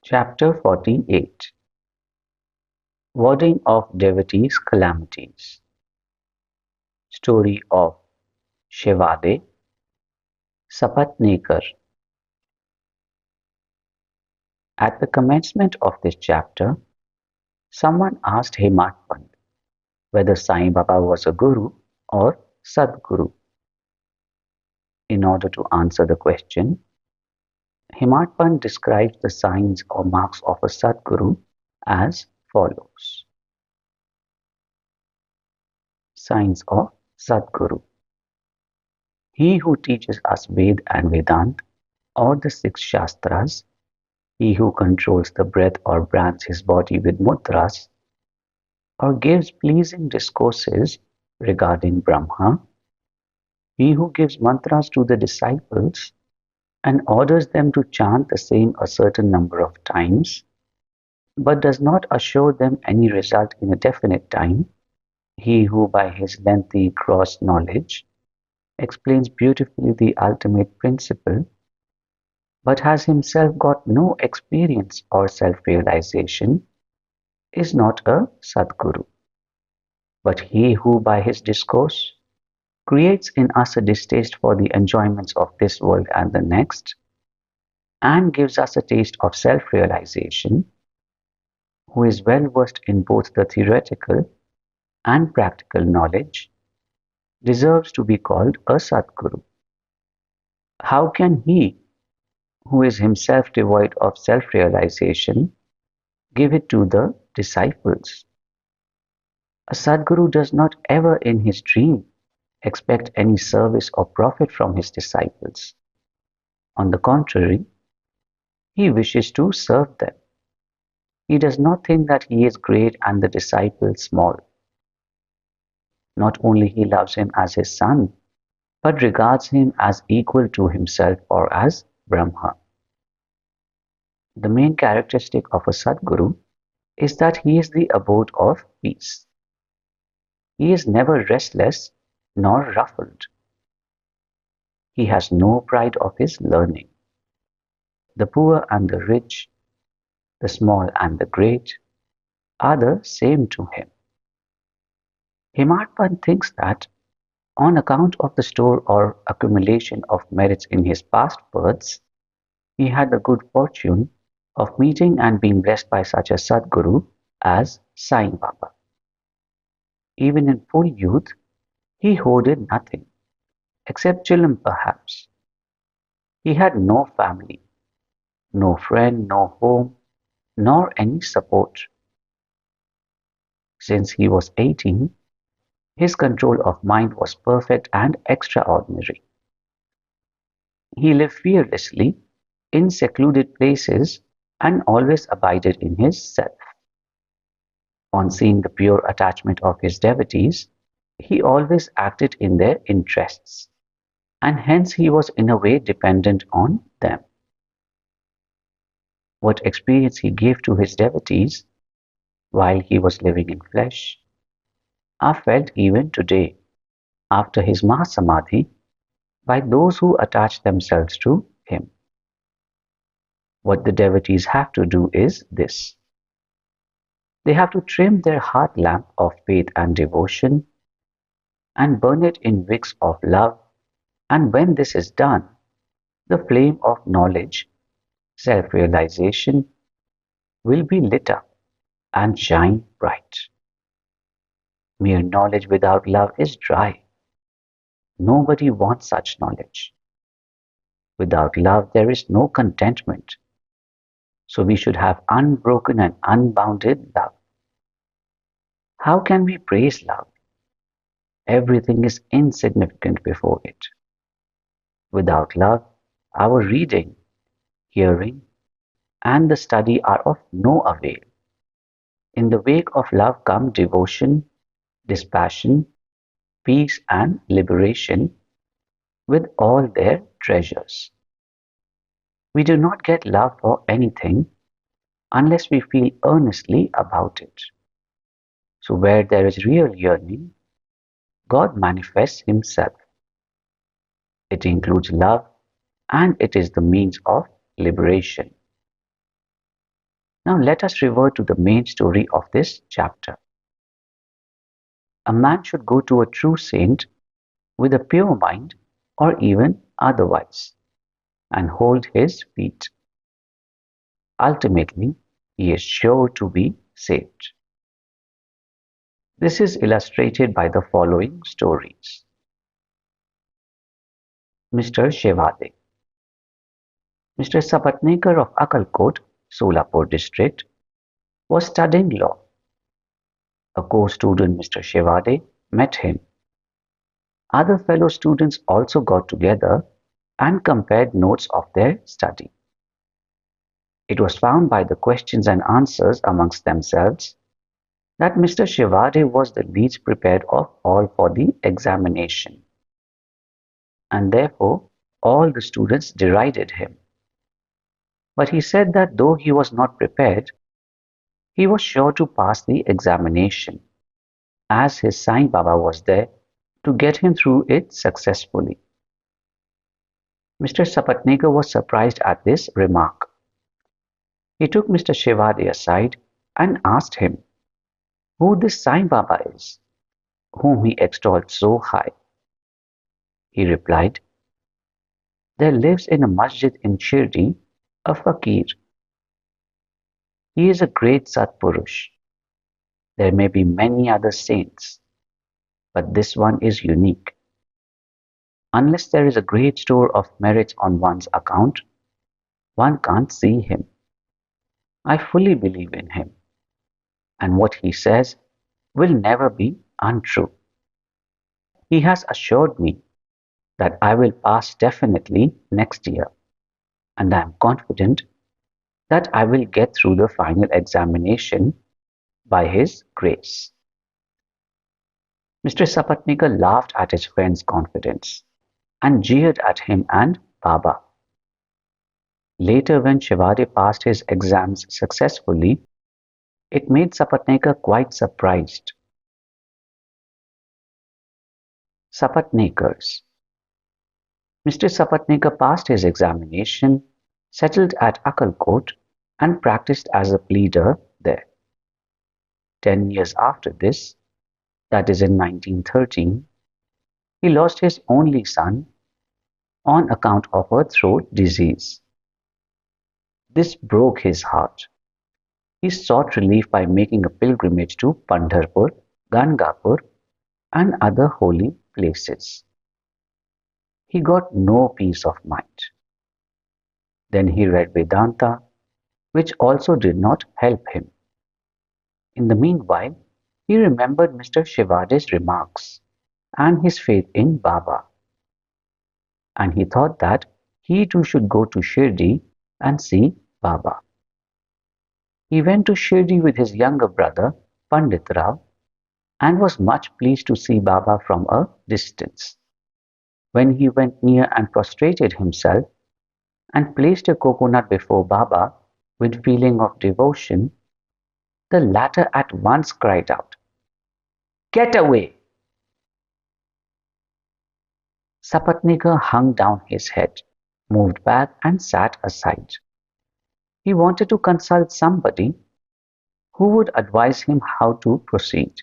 Chapter 48. Warding of Devotees' Calamities. Story of Shevade, Sapatnekar. At the commencement of this chapter, someone asked Hematpant whether Sai Baba was a guru or Sadguru. In order to answer the question, Hematpant describes the signs or marks of a Sadguru as follows. Signs of Sadguru. He who teaches us Ved and Vedant or the six Shastras, he who controls the breath or brands his body with mudras, or gives pleasing discourses regarding Brahma, he who gives mantras to the disciples and orders them to chant the same a certain number of times, but does not assure them any result in a definite time, he who by his lengthy gross knowledge explains beautifully the ultimate principle, but has himself got no experience or self-realization, is not a Sadguru, but he who by his discourse creates in us a distaste for the enjoyments of this world and the next, and gives us a taste of self-realization, who is well versed in both the theoretical and practical knowledge, deserves to be called a Sadguru. How can he, who is himself devoid of self-realization, give it to the disciples? A Sadguru does not ever in his dream expect any service or profit from his disciples. On the contrary, he wishes to serve them. He does not think that he is great and the disciple small. Not only he loves him as his son, but regards him as equal to himself or as Brahma. The main characteristic of a Sadguru is that he is the abode of peace. He is never restless nor ruffled. He has no pride of his learning. The poor and the rich, the small and the great, are the same to him. Hematpant thinks that, on account of the store or accumulation of merits in his past births, he had the good fortune of meeting and being blessed by such a Sadguru as Sai Baba. Even in full youth, he hoarded nothing, except chillum perhaps. He had no family, no friend, no home, nor any support. Since he was 18, his control of mind was perfect and extraordinary. He lived fearlessly in secluded places and always abided in his self. On seeing the pure attachment of his devotees, he always acted in their interests, and hence he was in a way dependent on them. What experience he gave to his devotees while he was living in flesh are felt even today, after his Mahasamadhi, by those who attach themselves to him. What the devotees have to do is this. They have to trim their heart lamp of faith and devotion and burn it in wicks of love, and when this is done, the flame of knowledge, self-realization, will be lit up and shine bright. Mere knowledge without love is dry. Nobody wants such knowledge. Without love, there is no contentment. So we should have unbroken and unbounded love. How can we praise love? Everything is insignificant before it. Without love, our reading, hearing, and the study are of no avail. In the wake of love come devotion, dispassion, peace, and liberation with all their treasures. We do not get love for anything unless we feel earnestly about it. So where there is real yearning, God manifests himself. It includes love and it is the means of liberation. Now let us revert to the main story of this chapter. A man should go to a true saint with a pure mind or even otherwise and hold his feet. Ultimately, he is sure to be saved. This is illustrated by the following stories. Mr. Shevade. Mr. Sapatnekar of Akalkot, Solapur district, was studying law. A co-student, Mr. Shevade, met him. Other fellow students also got together and compared notes of their study. It was found by the questions and answers amongst themselves that Mr. Shevade was the least prepared of all for the examination, and therefore all the students derided him. But he said that though he was not prepared, he was sure to pass the examination, as his Sai Baba was there to get him through it successfully. Mr. Sapatnekar was surprised at this remark. He took Mr. Shevade aside and asked him who this Sai Baba is, whom he extolled so high. He replied, "There lives in a masjid in Shirdi a fakir. He is a great Satpurush. There may be many other saints, but this one is unique. Unless there is a great store of merits on one's account, one can't see him. I fully believe in him, and what he says will never be untrue. He has assured me that I will pass definitely next year, and I am confident that I will get through the final examination by his grace." Mr. Sapatnekar laughed at his friend's confidence and jeered at him and Baba. Later, when Shevade passed his exams successfully, it made Sapatnekar quite surprised. Sapatnekars. Mr. Sapatnekar passed his examination, settled at Akalkot, and practiced as a pleader there. 10 years after this, that is in 1913, he lost his only son on account of a throat disease. This broke his heart. He sought relief by making a pilgrimage to Pandharpur, Gangapur, and other holy places. He got no peace of mind. Then he read Vedanta, which also did not help him. In the meanwhile, he remembered Mr. Shevade's remarks and his faith in Baba, and he thought that he too should go to Shirdi and see Baba. He went to Shirdi with his younger brother, Pandit Rao, and was much pleased to see Baba from a distance. When he went near and prostrated himself and placed a coconut before Baba with feeling of devotion, the latter at once cried out, "Get away!" Sapatnekar hung down his head, moved back and sat aside. He wanted to consult somebody who would advise him how to proceed.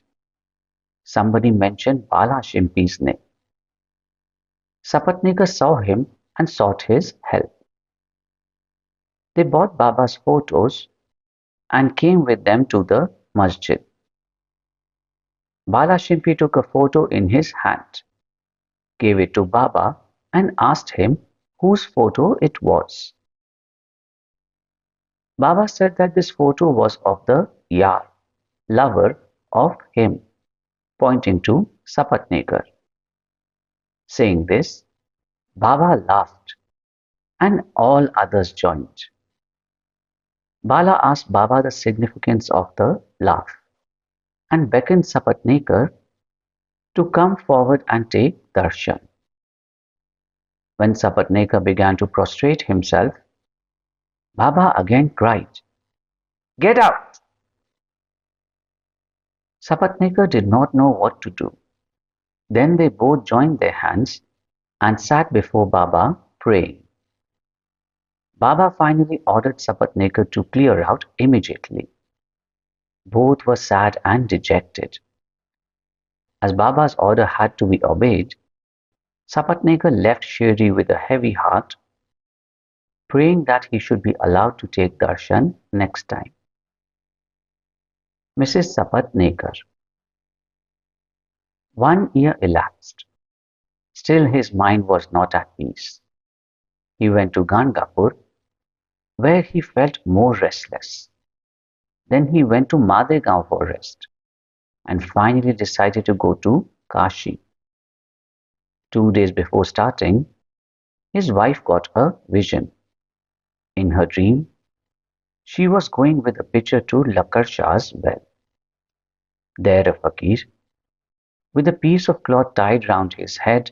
Somebody mentioned Bala Shimpi's name. Sapatnekar saw him and sought his help. They bought Baba's photos and came with them to the masjid. Bala Shimpi took a photo in his hand, gave it to Baba, and asked him whose photo it was. Baba said that this photo was of the Yar, lover of him, pointing to Sapatnekar. Saying this, Baba laughed, and all others joined. Bala asked Baba the significance of the laugh and beckoned Sapatnekar to come forward and take darshan. When Sapatnekar began to prostrate himself, Baba again cried, "Get out!" Sapatnekar did not know what to do. Then they both joined their hands and sat before Baba praying. Baba finally ordered Sapatnekar to clear out immediately. Both were sad and dejected. As Baba's order had to be obeyed, Sapatnekar left Shri with a heavy heart, praying that he should be allowed to take darshan next time. Mrs. Sapatnekar. 1 year elapsed. Still his mind was not at peace. He went to Gangapur, where he felt more restless. Then he went to Madegaon for rest, and finally decided to go to Kashi. 2 days before starting, his wife got a vision. In her dream, she was going with a pitcher to Lakar Shah's well. There a fakir, with a piece of cloth tied round his head,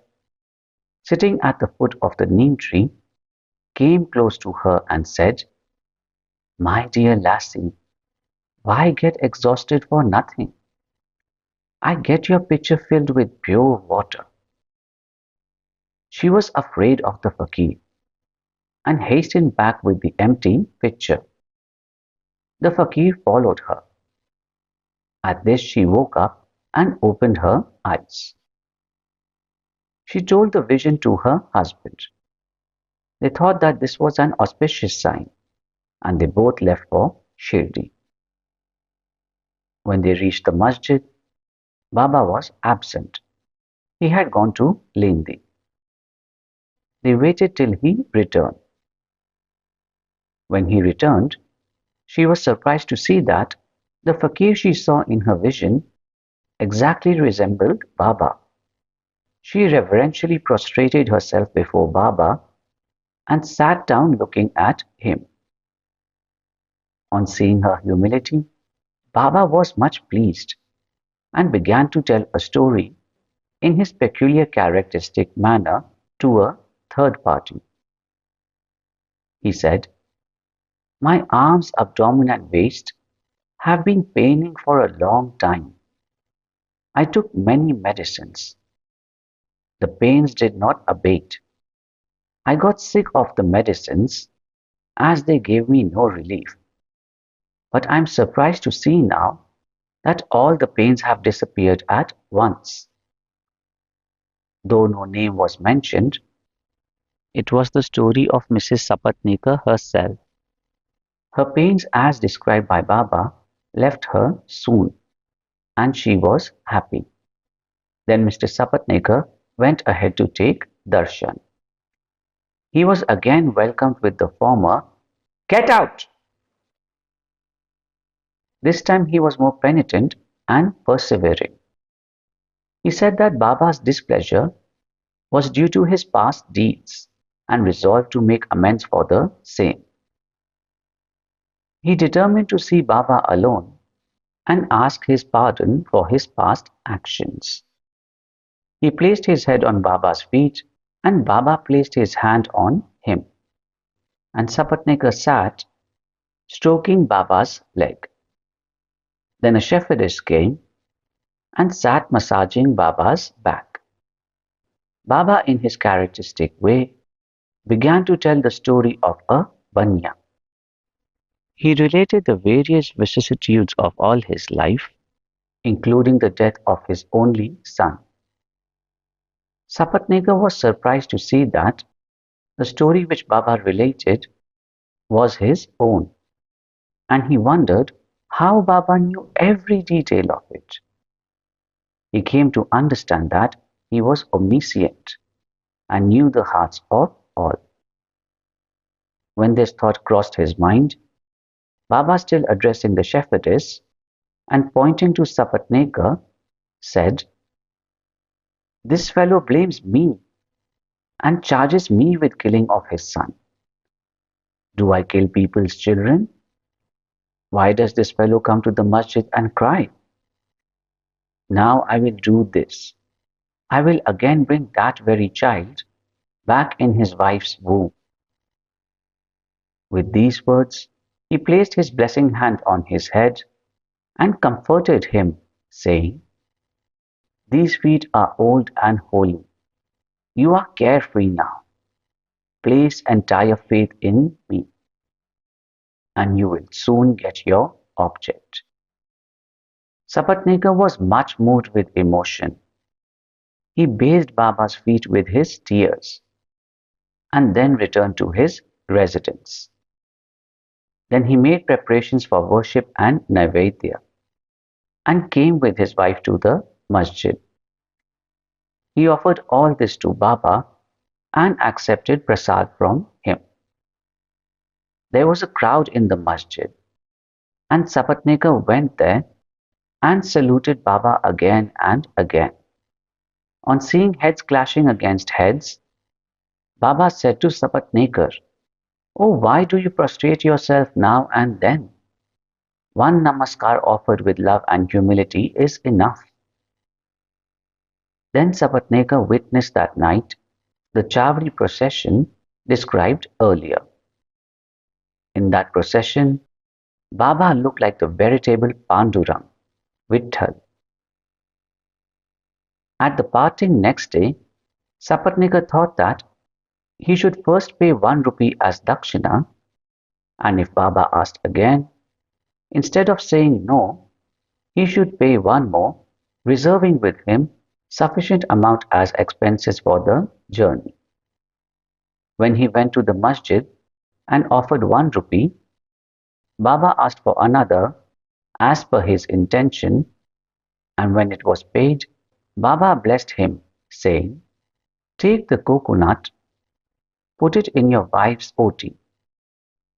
sitting at the foot of the neem tree, came close to her and said, "My dear lassie, why get exhausted for nothing? I get your pitcher filled with pure water." She was afraid of the fakir, and hastened back with the empty pitcher. The fakir followed her. At this she woke up and opened her eyes. She told the vision to her husband. They thought that this was an auspicious sign, and they both left for Shirdi. When they reached the masjid, Baba was absent. He had gone to Lindi. They waited till he returned. When he returned, she was surprised to see that the fakir she saw in her vision exactly resembled Baba. She reverentially prostrated herself before Baba and sat down looking at him. On seeing her humility, Baba was much pleased and began to tell a story in his peculiar characteristic manner to a third party. He said, "My arms, abdomen and waist have been paining for a long time. I took many medicines. The pains did not abate. I got sick of the medicines as they gave me no relief. But I am surprised to see now that all the pains have disappeared at once." Though no name was mentioned, it was the story of Mrs. Sapatnekar herself. Her pains, as described by Baba, left her soon, and she was happy. Then Mr. Sapatnekar went ahead to take darshan. He was again welcomed with the former "Get out!" This time he was more penitent and persevering. He said that Baba's displeasure was due to his past deeds and resolved to make amends for the same. He determined to see Baba alone and ask his pardon for his past actions. He placed his head on Baba's feet and Baba placed his hand on him, and Sapatnekar sat stroking Baba's leg. Then a shepherdess came and sat massaging Baba's back. Baba, in his characteristic way, began to tell the story of a banya. He related the various vicissitudes of all his life, including the death of his only son. Sapatnekar was surprised to see that the story which Baba related was his own, and he wondered how Baba knew every detail of it. He came to understand that he was omniscient and knew the hearts of all. When this thought crossed his mind, Baba, still addressing the shepherdess and pointing to Sapatnekar, said, "This fellow blames me and charges me with killing of his son. Do I kill people's children? Why does this fellow come to the masjid and cry? Now I will do this. I will again bring that very child back in his wife's womb." With these words, he placed his blessing hand on his head and comforted him, saying, "These feet are old and holy. You are carefree now. Place entire faith in me, and you will soon get your object. Sapatnekar was much moved with emotion. He bathed Baba's feet with his tears and then returned to his residence. Then he made preparations for worship and Naivedya and came with his wife to the masjid. He offered all this to Baba and accepted prasad from him. There was a crowd in the masjid, and Sapatnekar went there and saluted Baba again and again. On seeing heads clashing against heads, Baba said to Sapatnekar, "Oh, why do you prostrate yourself now and then? One namaskar offered with love and humility is enough." Then Sapatnekar witnessed that night the Chavri procession described earlier. In that procession, Baba looked like the veritable Pandurang, Vitthal. At the parting next day, Sapatnekar thought that he should first pay 1 rupee as dakshina, and if Baba asked again, instead of saying no, he should pay one more, reserving with him sufficient amount as expenses for the journey. When he went to the masjid and offered 1 rupee, Baba asked for another as per his intention, and when it was paid, Baba blessed him, saying, "Take the coconut, put it in your wife's oti,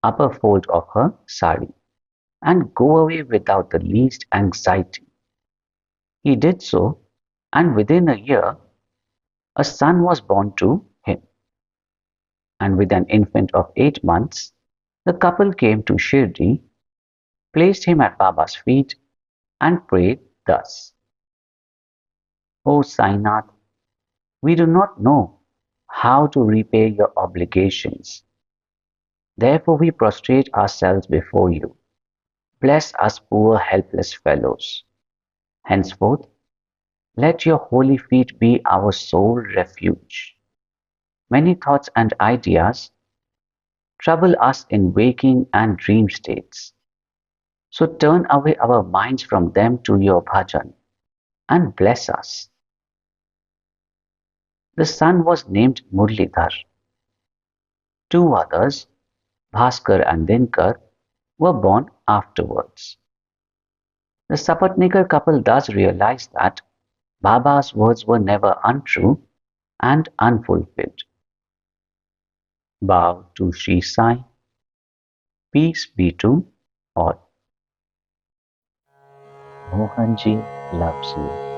upper fold of her sari, and go away without the least anxiety." He did so, and within a year a son was born to him. And with an infant of 8 months, the couple came to Shirdi, placed him at Baba's feet, and prayed thus: "O Sainath, we do not know how to repay your obligations. Therefore we prostrate ourselves before you. Bless us poor helpless fellows. Henceforth, let your holy feet be our sole refuge. Many thoughts and ideas trouble us in waking and dream states. So turn away our minds from them to your bhajan and bless us." The son was named Murlidhar. Two others, Bhaskar and Dinkar, were born afterwards. The Sapatnekar couple thus realized that Baba's words were never untrue and unfulfilled. Bow to Shri Sai. Peace be to all. Mohanji loves you.